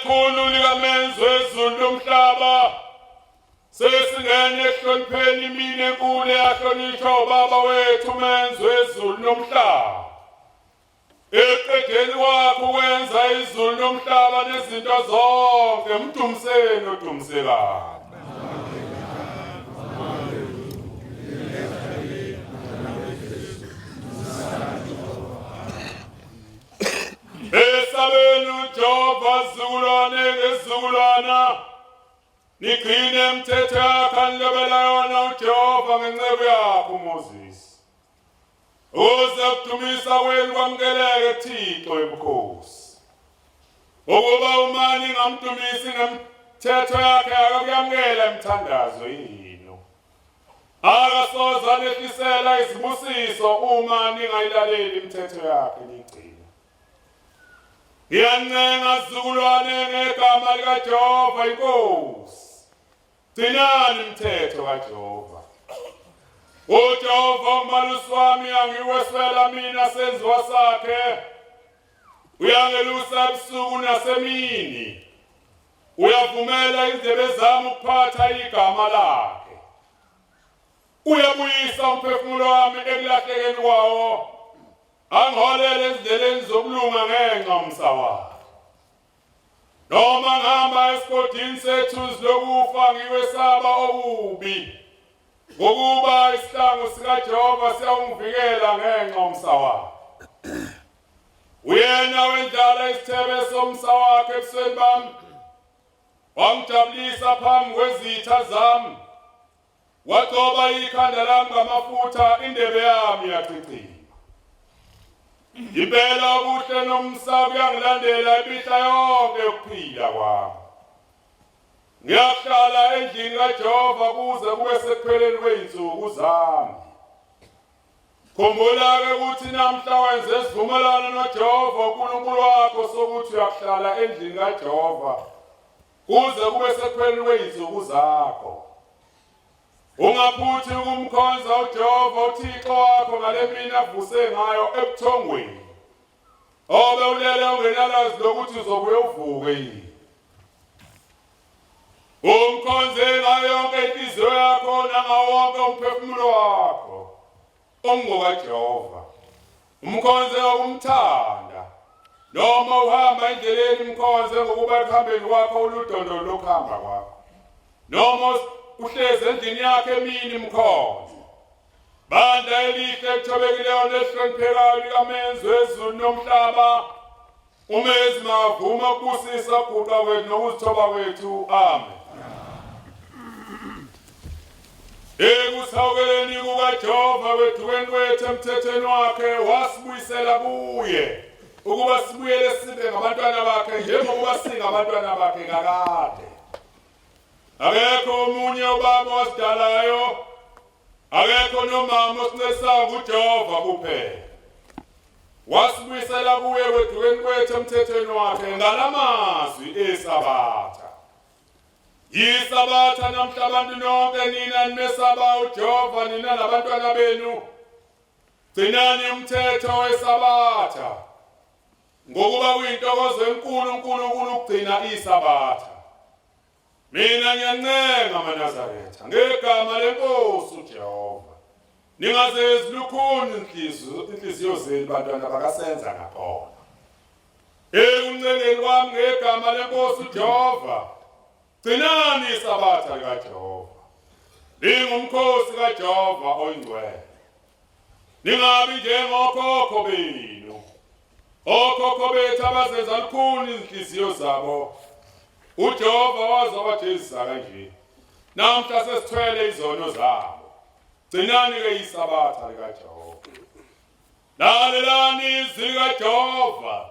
Ngekhulu likamenzi wezulu lomhlaba sesingene ehlonipheni imini enkulu yahlonishwa ubaba wethu menzi wezulu nomhlaba. Eqedeni kwakho ukwenza izulu nomhlaba nezinto zonke mdumiseni odumisekayo. Esabenu Jehova zikulwane ngezikulwana nigcine imithetho yakho anilobela yona uJehova ngenceku yakho uMoses. Uze kudumisa kwenu kwamukeleke Thixo ebukhosi. Ukuba umani ngamdumisi ngemithetho yakhe akakuyamukela imithandazo yino. Akasoza nehlisela izibusiso uma ningayilaleli imithetho yakhe nigcine. Ngiyancenga zizukulwane ngegama likaJehova inkosi. Gcinani imithetho kaJehova. uJehova umalusi wami angiweswela mina senziwa sakhe. Uyangelusa ebusuku nasemini. Uyavumela indlebe zami ukuphatha igama lakhe. Uyabuyisa umphefumulo wami ekulahlekeni kwawo. Angiholele ezindleleni zokulunga ngenxa yomsawakhe. Noma ngihamba esigodini sethuzi lokufa ngiwesaba okubi. Ngokuba isihlangu sikaJehova siyawungivikela ngenxa yomsawakhe. Uyena wendlala isithebe somsawakhe ebusweni bami. Wangijabulisa phambi kwezitha zami. Wagcoba ikhanda lami ngamafutha indebe yami yachicima. Impela ubuhle nomsaba uyangilandela imihla yonke yokuphila kwami. Ngiyahlala endlini kaJehova kuze kube sekupheleni kwey'nsuku zami. Khumbula-ke ukuthi namhla wenze isivumelwano noJehova uNkulunkulu wakho sokuthi uyahlala endlini kaJehova kuze kube sekupheleni kwey'nsuku zakho. Ungaphuthi ukumkhonza uJehova uThixo wakho ngale mini avuse ngayo ebuthongweni. Obe ulele ungenalazi lokuthi uzobuye uvuke yini. Umkhonze ngayo yonke inhliziyo yakho nangawo wonke umphefumulo wakho. OngokaJehova. Umkhonze ngokumthanda. Noma uhamba endleleni umkhonze ngokuba ekuhambeni kwakho uludondo lokuhamba kwakho. Noma uhlezi endlini yakhe emini mkhonze. Bandla elihle ekuthobekileyo nesihloniphekayo likamenzi wezulu nomhlaba. Umezi mavuma ukubusisa ukuguqa kwethu nokuzithoba kwethu. Amen. Ekusawukeleni kukaJehova kwethukeni kwethu emthethweni wakhe wasibuyisela kuye. Ukuba sibuyele sibe ngabantwana bakhe njengoba singabantwana bakhe kakade. Akekho omunye ubaba wasidalayo. Akekho nomama osinesayo kuJehova kuphela. Wasibuyisela kuye kwethukeni kwethu emthethweni wakhe ngalamazwi esabatha. Yisabatha namhla abantu nonke nina nimesaba uJehova nina nabantwana benu. Gcinani umthetho wesabatha. Ngokuba kuyintokozo enkulu uNkulunkulu ukugcina isabatha. Mina ngiyancenga amaNazaretha ngegama lenkosi uJehova. Ningazezi lukhuni inhliziyo zenu bantwana bakasenza ngakhona. Ekuncengeni kwami ngegama lenkosi uJehova. Gcinani isabatha likaJehova. Lingumkhosi kaJehova oyingcwele. Ningabi njengokhokho benu. Okhokho bethu abazenza lukhuni inhliziyo zabo. uJehova wazobajezisa kanje. Namhla sesithwele izono zabo. Gcinani-ke isabatha likaJehova. Lalelani izwi likaJehova.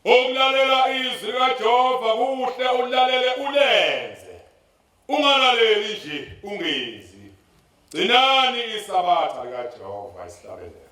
Ukulalela izwi likaJehova kuhle ulalele ulenze. Ungalaleli nje ungenzi. Gcinani isabatha likaJehova isihlabelele.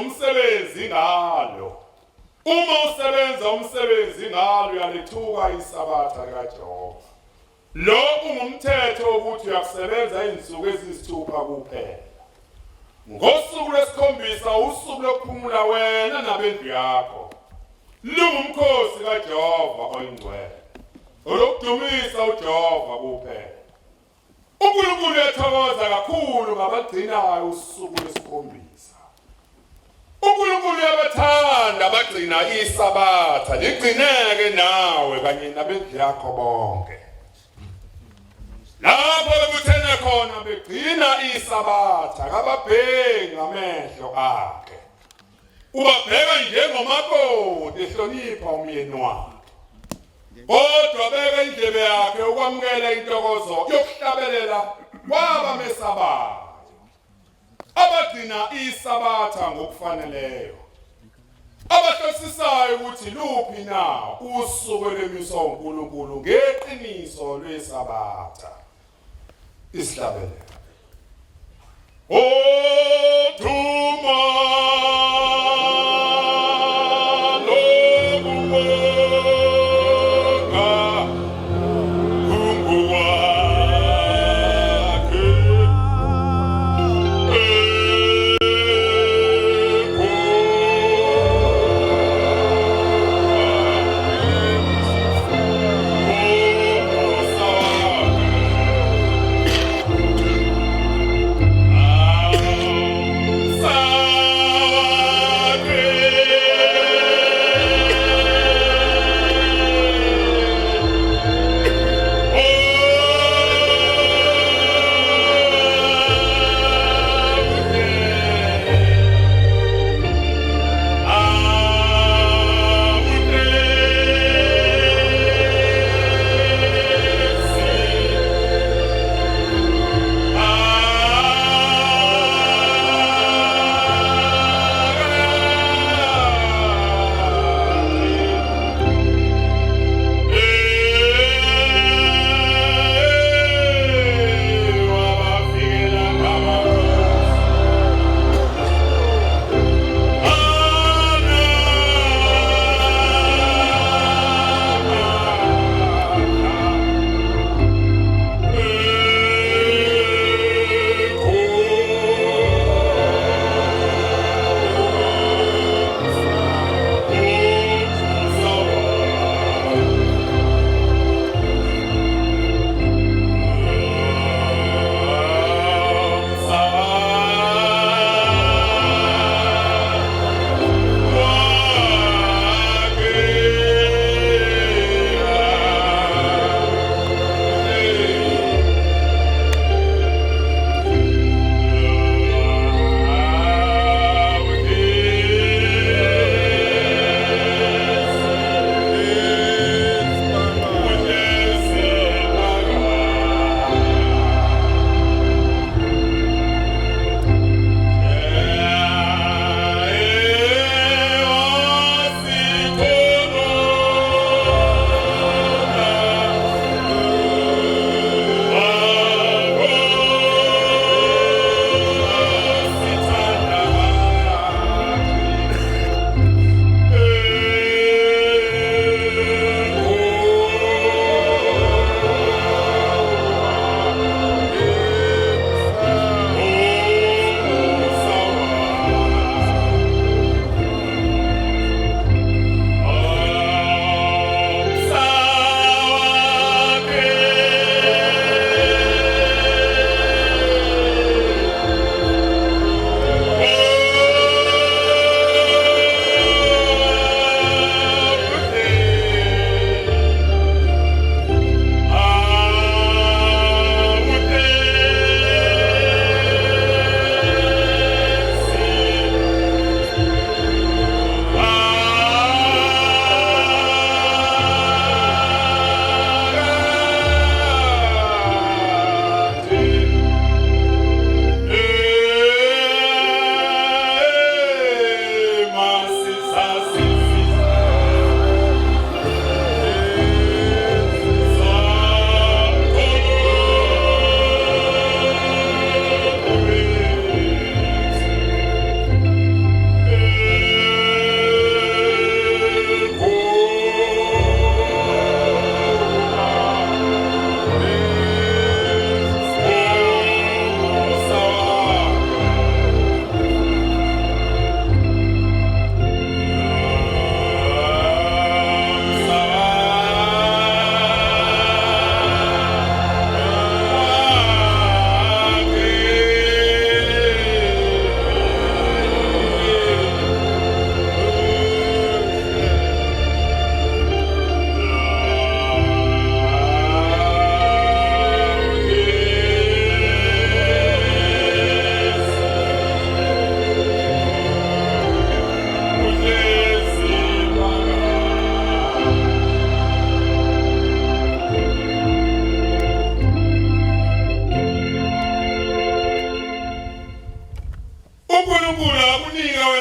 umsebenzi ngalo. Uma usebenza umsebenzi ngalo uyalethuka isabatha likaJehova. Lo ungumthetho ukuthi uyakusebenza izinsuku ezisithupha kuphela. Ngosuku lwesikhombisa usuku lokuphumula wena nabendlu yakho. Lungumkhosi kaJehova oyingcwele. Olokudumisa uJehova kuphela. uNkulunkulu uyathokoza kakhulu ngabagcinayo usuku lwesikhombisa. uNkulunkulu uyabathanda abagcina isabatha, ligcineke nawe kanye nabendlu yakho bonke. Lapho bekuthena khona begcina isabatha kababheki ngamehlo akhe. Ubabheka njengomakoti ehlonipha umyeni wakhe. Kodwa beka indlebe yakhe ukwamukela intokozo yokuhlabelela kwabamesabayo. Abagcina isabatha ngokufaneleyo. Abahlosisayo ukuthi luphi na usuku lwemiswa uNkulunkulu ngeqiniso lwesabatha. Isihlabelela.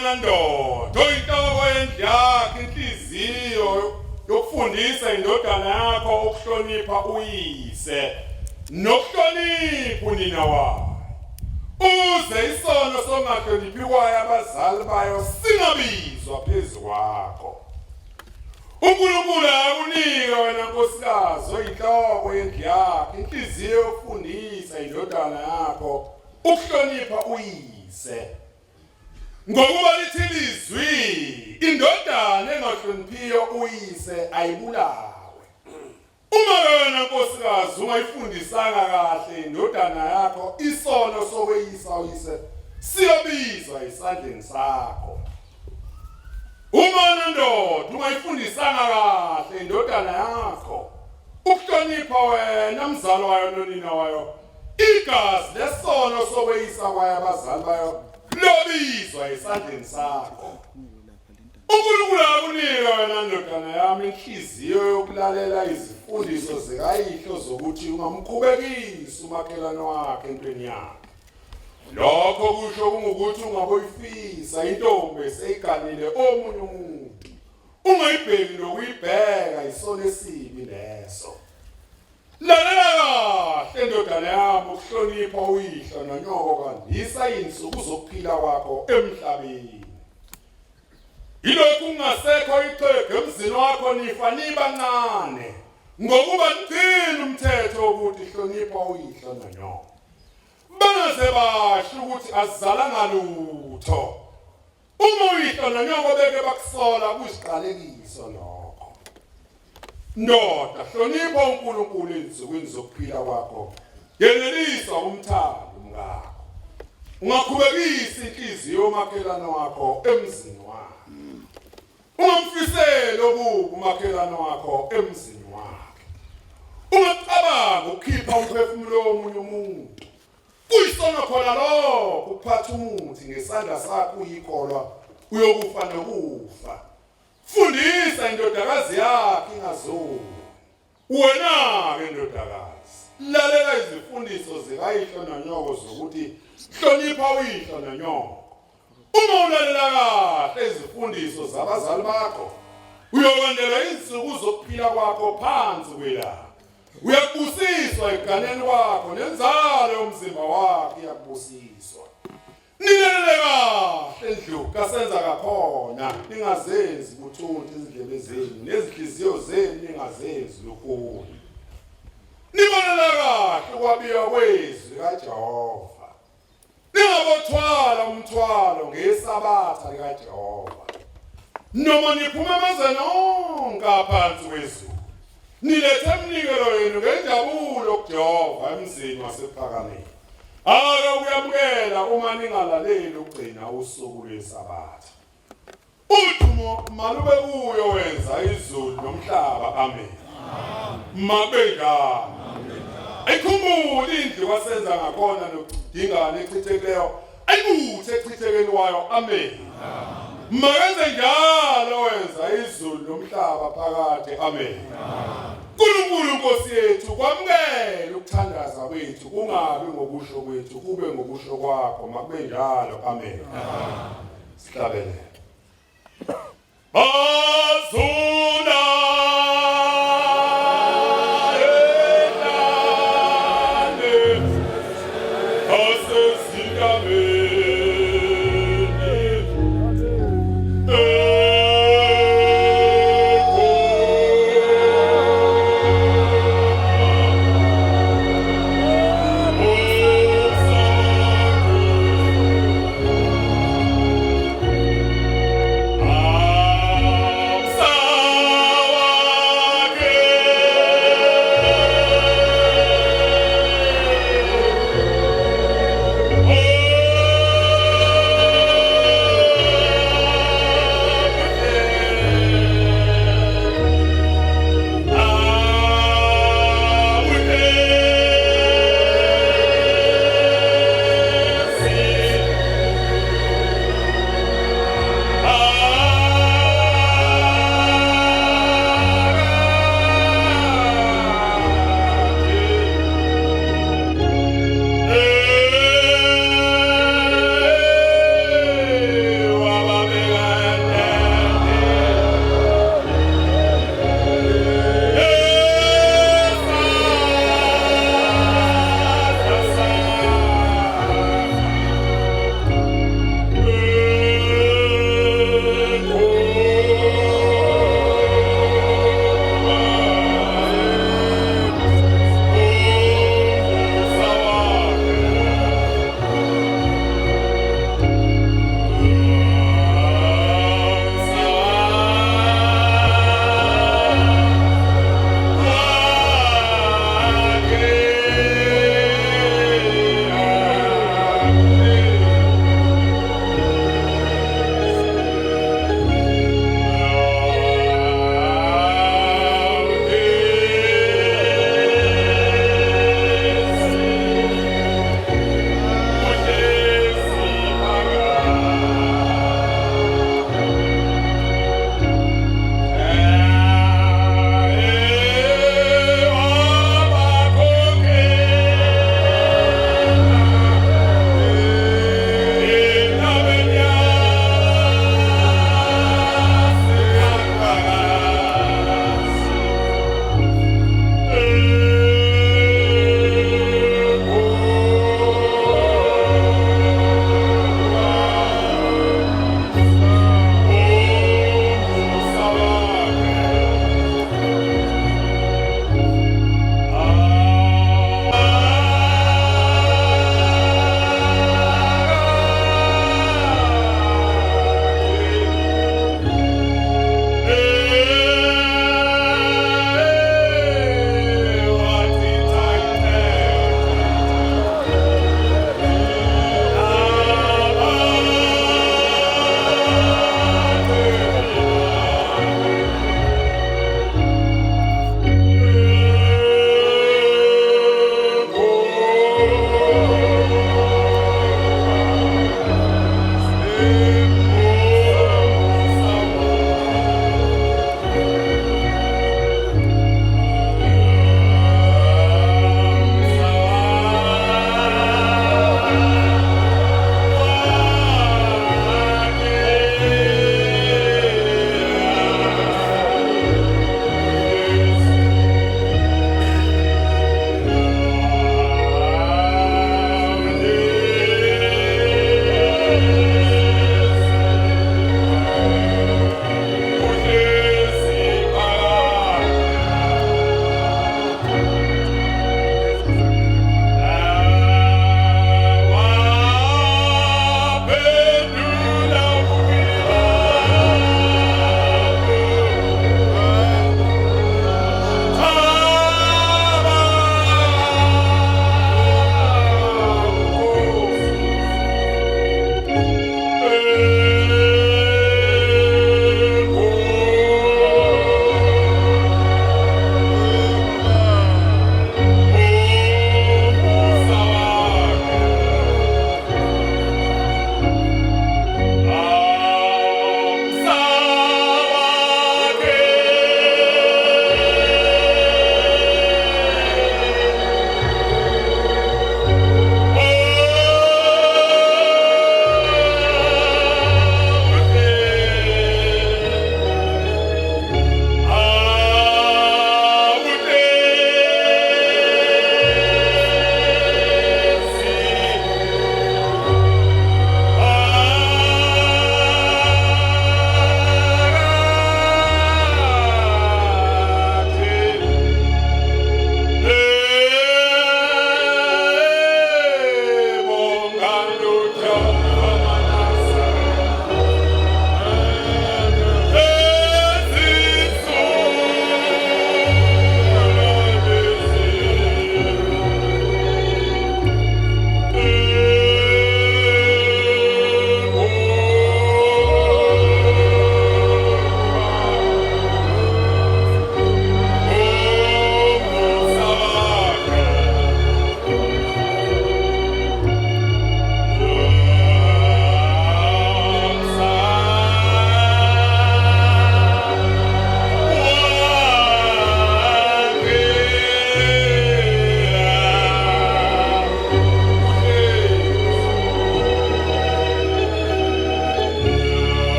wena ndoda oyinhloko yendlu yakho inhliziyo yokufundisa indodana yakho ukuhlonipha uyise nokuhlonipha unina wayo uze isono songahloniphi kwayo abazali bayo singabizwa phezu kwakho. uNkulunkulu akunika wena nkosikazi oyinhloko yendlu yakho inhliziyo yokufundisa indodana yakho ukuhlonipha uyise. Ngokuba lithi lizwi indodana engahloniphiyo uyise ayibulawe. Uma wena nkosikazi ungayifundisanga kahle indodana yakho isono sokweyisa uyise siyobizwa esandleni sakho. Uma ndoda ungayifundisanga kahle indodana yakho ukuhlonipha wena mzali wayo nonina wayo igazi lesono sokweyisa kwayo abazali bayo lobizwa esandleni sakho. uNkulunkulu akunika wena ndodana yami inhliziyo yokulalela izifundiso zikayihlo zokuthi ungamqhubekisi umakhelwane wakhe entweni yakhe. Lokho kusho kungukuthi ungaboyifisa intombi eseyiganile omunye umuntu ungayibheki nokuyibheka isono esibi leso. Lalela kahle ndodana yami ukuhlonipha uyihlo nonyoko kwandisa insuku zokuphila kwakho emhlabeni. Ilokhu ungasekho ixhegu emzini wakho nifa nibancane ngokuba niqina umthetho wokuthi hlonipha uyihlo nonyoko. Bangaze basho ukuthi azalanga lutho. Uma uyihlo nonyoko beke bakusola kuyiqalekiso lokho. Ndoda hlonipha uNkulunkulu ensukwini zokuphila kwakho. Yenelisa umthando umngakho. Ungaqhubekisa inhliziyo yomakhelwane wakho emzini wakho. Ungamfisela okubi umakhelwane wakho emzini wakhe. Ungacabanga ukukhipha umphefumulo womunye umuntu. Kuyisono khona lokho ukuphatha umuthi ngesandla sakho uyikholwa uyokufa nokufa. Fundisa indodakazi yakhe ingazoni. Wena ke ndodakazi lalela izifundiso zikayihlo nonyoko zokuthi hlonipha uyihlo nonyoko. Uma ulalela kahle izifundiso zabazali bakho uyokwendela izinsuku zokuphila kwakho phansi kwelanga. Uyabusiswa eganeni wakho nenzalo yomzimba wakho iyabusiswa. Nilalele kahle ndlu kasenza kakhona ningazenzi buthuntu izindlebe zenu nezinhliziyo zenu ningazenzi lokhu. Nibonelela kahle ukwabiwa kwezwi kaJehova. Ningabothwala umthwalo ngesabatha likaJehova. Noma niphumamazana onke phansi kwezulu. Nilethe umnikelo wenu ngenjabulo kuJehova emzini wasephakameni. Ake uyamukela uma ningalaleli ukugcina usuku lwesabatha. Udumo malube kuyo wenza izulu nomhlaba. Amen. Mabeka. Ayikhumbule indlu kwasenza ngakhona nokudingana echithekileyo. Ayibuthe echithekeni wayo. Amen. Makenze njalo wenza izulu nomhlaba phakathi. Amen. uNkulunkulu Nkosi yethu kwamukela ukuthandaza kwethu kungabi ngokusho kwethu kube ngokusho kwakho makube njalo. Amen. Sihlabele. Bazuna